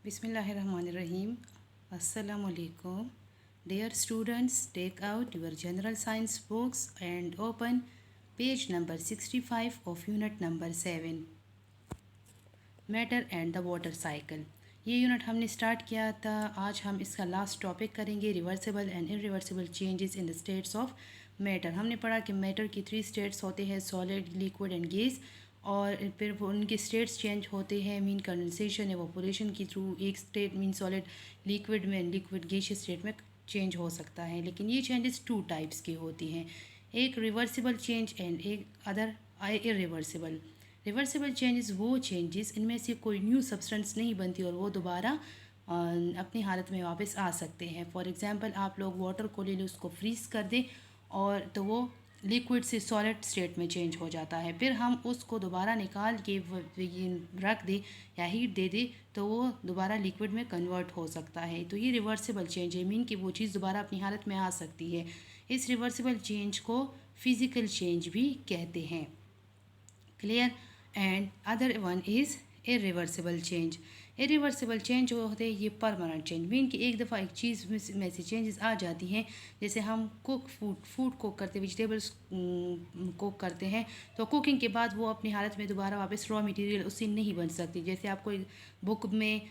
Bismillahirrahmanirrahim. Assalamualaikum. Dear students, take out your general science books and open page number 65 of unit number 7. Matter and the water cycle. ये unit हमने start किया था। आज हम इसका last topic करेंगे, reversible and irreversible changes in the states of matter. हमने पढ़ा कि मैटर की 3 स्टेट्स होते हैं, सॉलिड, लिक्विड एंड गैस, और फिर उनके स्टेट्स चेंज होते हैं मीन कंडेंसेशन, एवापोरेशन के थ्रू। एक स्टेट मीन सॉलिड लिक्विड में, लिक्विड गैसियस स्टेट में चेंज हो सकता है। लेकिन ये चेंजेस 2 टाइप्स की होती हैं, एक रिवर्सिबल चेंज एंड एक अदर इरिवर्सिबल। रिवर्सिबल चेंजेस वो चेंजेस इनमें से कोई न्यू सब्सटेंस नहीं बनती और वो दोबारा अपनी हालत में वापस आ सकते हैं। फॉर एग्जांपल, आप लोग वाटर को ले लें, उसको फ्रीज कर दें और तो वो लिक्विड से सॉलिड स्टेट में चेंज हो जाता है। फिर हम उसको दोबारा निकाल के रख दें या हीट दे दें तो वो दोबारा लिक्विड में कन्वर्ट हो सकता है। तो ये रिवर्सिबल चेंज है, मीन कि वो चीज़ दोबारा अपनी हालत में आ सकती है। इस रिवर्सिबल चेंज को फिजिकल चेंज भी कहते हैं। Clear? And other one is irreversible change. Irreversible change जो होते हैं ये परमानेंट चेंज, मीन कि एक दफ़ा एक चीज़ में से चेंजेस आ जाती हैं। जैसे हम फूड कुक करते, वेजिटेबल्स कुक करते हैं, तो कुकिंग के बाद वो अपनी हालत में दोबारा वापस रॉ मटेरियल उससे नहीं बन सकती। जैसे आपको एक बुक में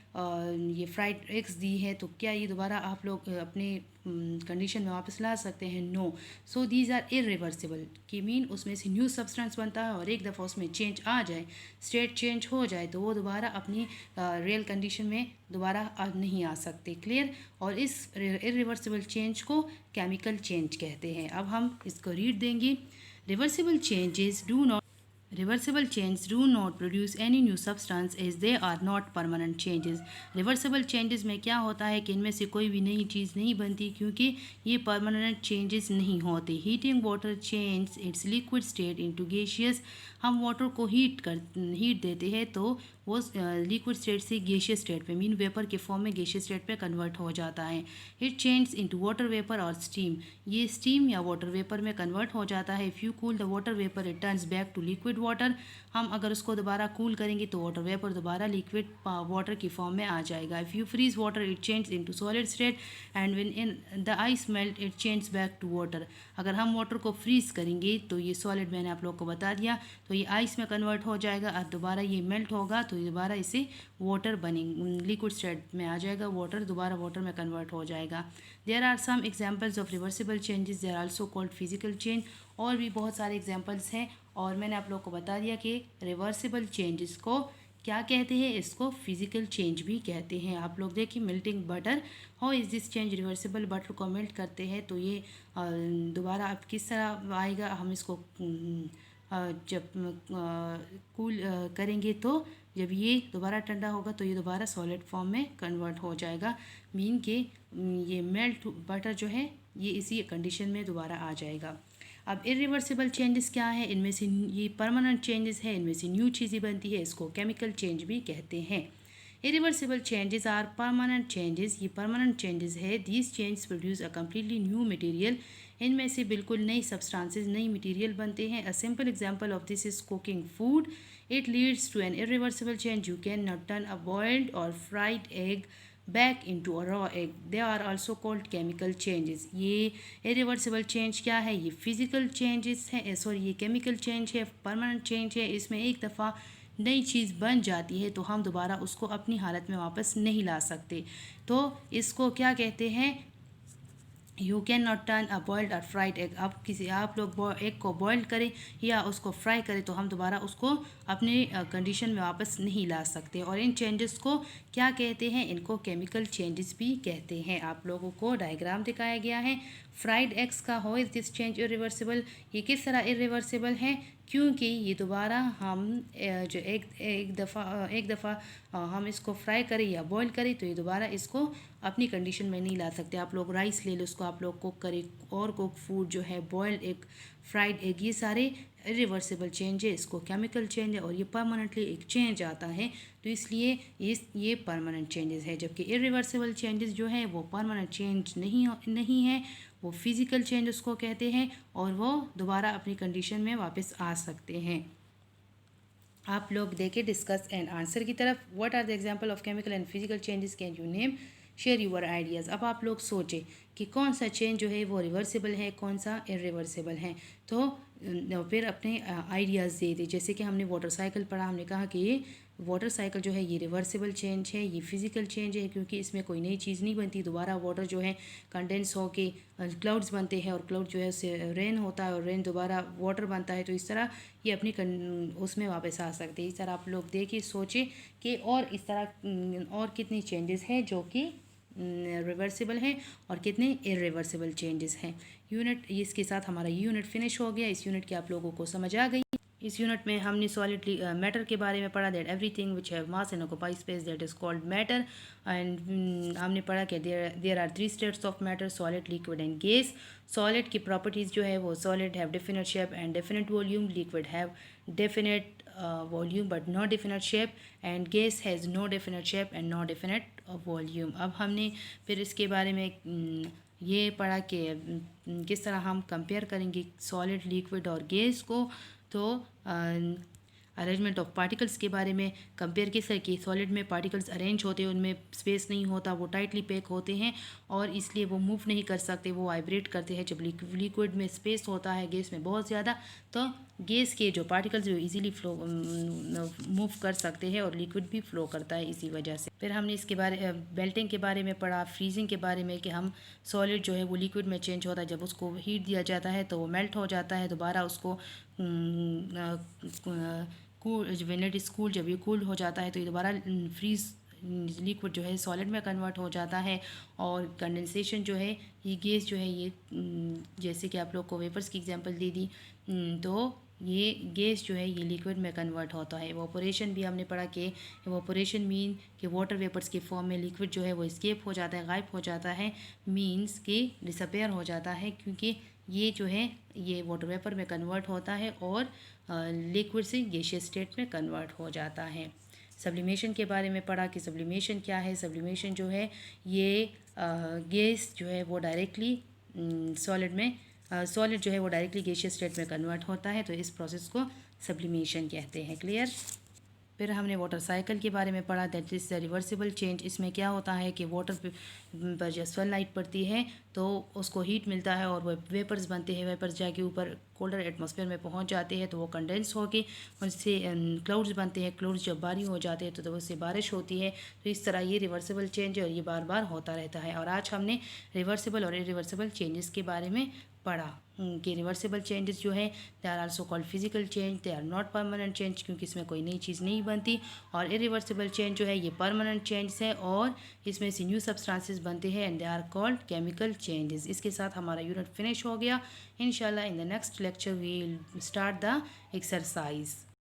ये फ्राइड एग्स दी है, तो क्या ये दोबारा आप लोग अपने कंडीशन में वापस ला सकते हैं? No. So these are irreversible, कि मीन उसमें से न्यू सब्सटेंस बनता है और एक दफ़ा उसमें चेंज आ जाए, स्टेट चेंज हो जाए, तो वो दोबारा अपनी रियल कंडीशन में दोबारा नहीं आ सकते। क्लियर? और इस इरिवर्सिबल चेंज को केमिकल चेंज कहते हैं। अब हम इसको रीड देंगे। Reversible changes do not Reversible changes do not produce any new substance as they are not permanent changes. Reversible changes में क्या होता है कि इनमें से कोई भी नई चीज़ नहीं बनती, क्योंकि ये permanent changes नहीं होते। Heating water changes its liquid state into gaseous. हम वाटर को हीट देते हैं तो वो लिक्विड स्टेट से गैशियस स्टेट में, मीन वेपर के फॉर्म में गैशियस स्टेट पे कन्वर्ट हो जाता है। It change into water vapour और स्टीम। ये स्टीम या वाटर वेपर में कन्वर्ट हो जाता है। If you cool the water vapour it turns back to liquid water. हम अगर उसको दोबारा कूल करेंगे तो वाटर वेपर दोबारा लिक्विड वाटर की फॉर्म में आ जाएगा। If you freeze water it change into solid state and when in the ice melt it change back to water. अगर हम वाटर को फ्रीज करेंगे तो ये सॉलिड, मैंने आप लोग को बता दिया, तो ये आइस में कन्वर्ट हो जाएगा और दोबारा ये मेल्ट होगा तो दोबारा इसे वाटर बनेंगे, लिक्विड स्टेट में आ जाएगा, वाटर दोबारा वाटर में कन्वर्ट हो जाएगा। There are some examples of reversible changes, they are also called physical change. और भी बहुत सारे एग्जांपल्स हैं और मैंने आप लोग को बता दिया कि रिवर्सिबल चेंजेस को क्या कहते हैं, इसको फिजिकल चेंज भी कहते हैं। आप लोग देखिए, melting butter, how is this change reversible. Butter को मेल्ट करते हैं तो ये दोबारा अब किस तरह आएगा, हम इसको जब कूल करेंगे तो जब ये दोबारा ठंडा होगा तो ये दोबारा सॉलिड फॉर्म में कन्वर्ट हो जाएगा, मीन कि ये मेल्ट बटर जो है ये इसी कंडीशन में दोबारा आ जाएगा। अब इरिवर्सिबल चेंजेस क्या है, इनमें से ये परमानेंट चेंजेस है, इनमें से न्यू चीज़ें बनती है, इसको केमिकल चेंज भी कहते हैं। Irreversible changes are permanent changes, ये परमानेंट चेंजेस है। These changes produce a completely new material, इनमें से बिल्कुल नई सब्सटेंसेस, नई मटेरियल बनते हैं। A simple example of this is cooking food, it leads to an irreversible change. You can not turn a boiled or fried egg back into a raw egg, they are also called chemical changes. ये irreversible change क्या है, ये physical changes है, sorry ये chemical change है, permanent change है। इसमें एक दफ़ा नई चीज़ बन जाती है तो हम दोबारा उसको अपनी हालत में वापस नहीं ला सकते, तो इसको क्या कहते हैं, you can not turn a boiled और फ्राइड एग। आप लोग एग को बॉयल करें या उसको फ्राई करें तो हम दोबारा उसको अपने कंडीशन में वापस नहीं ला सकते। और इन चेंजेस को क्या कहते हैं, इनको केमिकल चेंजेस भी कहते हैं। आप लोगों को डायग्राम दिखाया गया है फ्राइड एग्स का। How is this change irreversible, ये किस तरह इरिवर्सिबल है, क्योंकि ये दोबारा हम जो एक दफ़ा हम इसको फ्राई करें या बॉईल करें तो ये दोबारा इसको अपनी कंडीशन में नहीं ला सकते। आप लोग राइस ले लो, उसको आप लोग कुक करें, और कुक फूड जो है, बॉयल्ड एग, फ्राइड एग, ये सारे इरिवर्सिबल चेंज है, इसको केमिकल चेंज है और ये परमानेंटली एक चेंज आता है, तो इसलिए ये परमानेंट चेंजेस है। जबकि इरिवर्सिबल चेंजेस जो है वो परमानेंट चेंज नहीं है, वो फिजिकल चेंज उसको कहते हैं और वो दोबारा अपनी कंडीशन में वापस आ सकते हैं। आप लोग देखें डिस्कस एंड आंसर की तरफ। What are the example of chemical and physical changes can you name, share your ideas. अब आप लोग सोचें कि कौन सा चेंज जो है वो रिवर्सिबल है, कौन सा इरिवर्सिबल है, तो फिर अपने आइडियाज़ दे दें। जैसे कि हमने वाटर साइकिल पढ़ा, हमने कहा कि ये वाटर साइकिल जो है ये रिवर्सिबल चेंज है, ये फिजिकल चेंज है, क्योंकि इसमें कोई नई चीज़ नहीं बनती। दोबारा वाटर जो है कंडेंस होके क्लाउड्स बनते हैं और क्लाउड जो है उससे रेन होता है और रेन दोबारा वाटर बनता है। तो इस तरह ये अपनी उसमें वापस आ सकते हैं। इस तरह आप लोग देखिए, सोचें कि और इस तरह और कितनी चेंजेस हैं जो कि रिवर्सिबल हैं और कितने इरिवर्सिबल चेंजेस हैं। यूनिट इसके साथ हमारा यूनिट फिनिश हो गया। इस यूनिट की आप लोगों को समझ आ गई। इस यूनिट में हमने सॉलिड मैटर के बारे में पढ़ा, that everything which have mass and occupy space that is called matter. And हमने पढ़ा कि there are 3 states of matter, solid, liquid and gas. Solid की प्रॉपर्टीज़ जो है वो, solid have definite shape and definite volume, liquid have definite volume but not definite shape, and gas has no definite shape and no definite volume. अब हमने फिर इसके बारे में ये पढ़ा कि किस तरह हम कंपेयर करेंगे सॉलिड, लिक्विड और गैस को। तो अरेंजमेंट ऑफ पार्टिकल्स के बारे में कंपेयर किस तरह की, सॉलिड में पार्टिकल्स अरेंज होते हैं, उनमें स्पेस नहीं होता, वो टाइटली पैक होते हैं और इसलिए वो मूव नहीं कर सकते, वो वाइब्रेट करते हैं। जब लिक्विड में स्पेस होता है, गैस में बहुत ज़्यादा, तो गैस के जो पार्टिकल्स जो इजीली फ्लो मूव कर सकते हैं और लिक्विड भी फ्लो करता है इसी वजह से। फिर हमने इसके बारे मेल्टिंग के बारे में पढ़ा, फ्रीजिंग के बारे में कि हम सॉलिड जो है वो लिक्विड में चेंज होता है, जब उसको हीट दिया जाता है तो वो मेल्ट हो जाता है, दोबारा उसको cool, when it is cool, जब ये कूल हो जाता है तो ये दोबारा फ्रीज लिक्विड जो है सॉलिड में कन्वर्ट हो जाता है। और कंडेंसेशन जो है, ये गैस जो है ये जैसे कि आप लोग को वेपर्स की एग्जांपल दे दी, तो ये गैस जो है ये लिक्विड में कन्वर्ट होता है। इवोपोरेशन भी हमने पढ़ा कि इवोपोरेशन मीन कि वाटर वेपर्स के फॉर्म में लिक्विड जो है वो एस्केप हो जाता है, गायब हो जाता है, मीन्स कि डिसअपेयर हो जाता है, क्योंकि ये जो है ये वाटर वेपर में कन्वर्ट होता है और लिक्विड से गैसियस स्टेट में कन्वर्ट हो जाता है। सब्लिमेशन के बारे में पढ़ा कि सब्लिमेशन क्या है। सब्लिमेशन जो है ये गैस जो है वो डायरेक्टली सॉलिड में सॉलिड जो है वो डायरेक्टली गैसियस स्टेट में कन्वर्ट होता है, तो इस प्रोसेस को सब्लिमेशन कहते हैं। क्लियर। फिर हमने वाटर साइकिल के बारे में पढ़ा, that is the reversible change. इसमें क्या होता है कि वाटर पर जब सनलाइट पड़ती है तो उसको हीट मिलता है और वो वेपर्स बनते हैं, वेपर्स जाके ऊपर कोल्डर एटमॉस्फेयर में पहुंच जाते हैं तो वो कंडेंस होके उनसे क्लाउड्स बनते हैं। क्लाउड्स जब बारी हो जाते हैं तो उससे बारिश होती है। तो इस तरह ये रिवर्सिबल चेंज है और ये बार बार होता रहता है। और आज हमने रिवर्सिबल और इरिवर्सिबल चेंजेस के बारे में पढ़ा कि रिवर्सिबल चेंजेस जो है they are also called physical change, they are not permanent change, क्योंकि इसमें कोई नई चीज़ नहीं बनती। और इरिवर्सिबल चेंज जो है ये परमानेंट चेंज है और इसमें से न्यू सब्सटेंसेस बनते हैं and they are called chemical changes. इसके साथ हमारा यूनिट फिनिश हो गया। इंशाल्लाह in the next lecture we will start the exercise.